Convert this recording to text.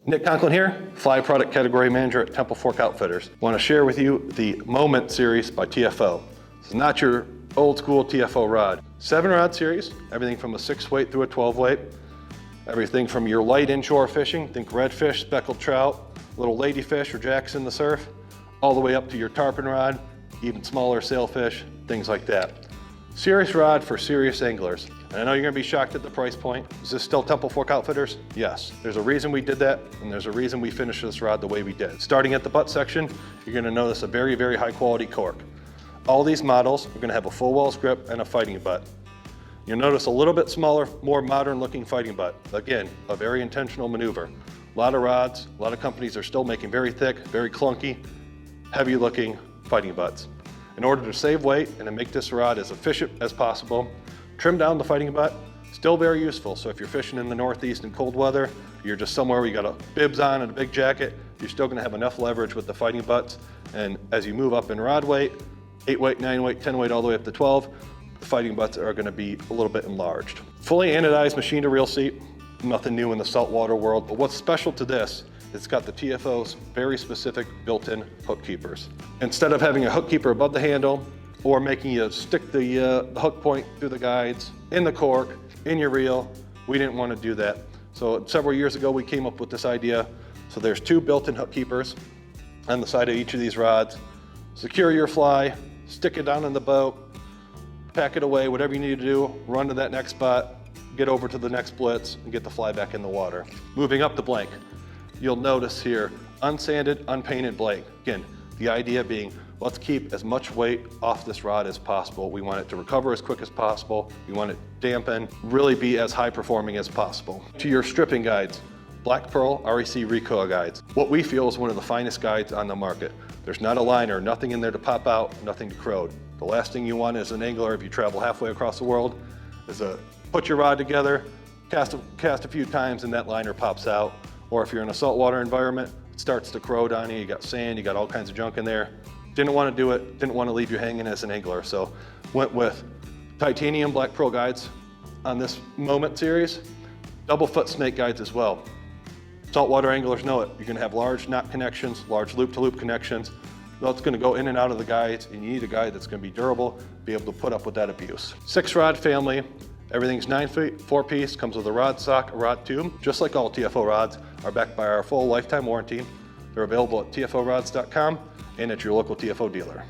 Nick Conklin here, Fly Product Category Manager at Temple Fork Outfitters. I want to share with you the Moment series by TFO. This is not your old school TFO rod. 7-rod series, everything from a 6-weight through a 12-weight. Everything from your light inshore fishing, think redfish, speckled trout, little ladyfish or jacks in the surf, all the way up to your tarpon rod, even smaller sailfish, things like that. Serious rod for serious anglers. And I know you're gonna be shocked at the price point. Is this still Temple Fork Outfitters? Yes. There's a reason we did that, and there's a reason we finished this rod the way we did. Starting at the butt section, you're gonna notice a very, very high quality cork. All these models are gonna have a full Wells grip and a fighting butt. You'll notice a little bit smaller, more modern looking fighting butt. Again, a very intentional maneuver. A lot of rods, a lot of companies are still making very thick, very clunky, heavy looking fighting butts. In order to save weight and to make this rod as efficient as possible, trim down the fighting butt, still very useful. So if you're fishing in the Northeast in cold weather, you're just somewhere where you got a bibs on and a big jacket, you're still gonna have enough leverage with the fighting butts. And as you move up in rod weight, 8-weight, 9-weight, 10-weight, all the way up to 12, the fighting butts are gonna be a little bit enlarged. Fully anodized machine to reel seat, nothing new in the saltwater world, but what's special to this, it's got the TFO's very specific built-in hook keepers. Instead of having a hook keeper above the handle or making you stick the hook point through the guides, in the cork, in your reel, we didn't want to do that. So several years ago we came up with this idea. So there's 2 built-in hook keepers on the side of each of these rods. Secure your fly, stick it down in the boat, pack it away, whatever you need to do, run to that next spot, get over to the next blitz, and get the fly back in the water. Moving up the blank. You'll notice here, unsanded, unpainted blank. Again, the idea being, let's keep as much weight off this rod as possible. We want it to recover as quick as possible. We want it dampen, really be as high performing as possible. To your stripping guides, Black Pearl REC recoil guides. What we feel is one of the finest guides on the market. There's not a liner, nothing in there to pop out, nothing to corrode. The last thing you want as an angler, if you travel halfway across the world, is to put your rod together, cast a few times, and that liner pops out. Or if you're in a saltwater environment, it starts to corrode on you, you got sand, you got all kinds of junk in there. Didn't want to do it, didn't want to leave you hanging as an angler, so went with titanium Black Pearl guides on this Moment series, double foot snake guides as well. Saltwater anglers know it. You're going to have large knot connections, large loop-to-loop connections. That's going to go in and out of the guides, and you need a guide that's going to be durable, be able to put up with that abuse. 6-rod family. Everything's 9 feet, 4-piece, comes with a rod sock, a rod tube. Just like all TFO rods, are backed by our full lifetime warranty. They're available at tforods.com and at your local TFO dealer.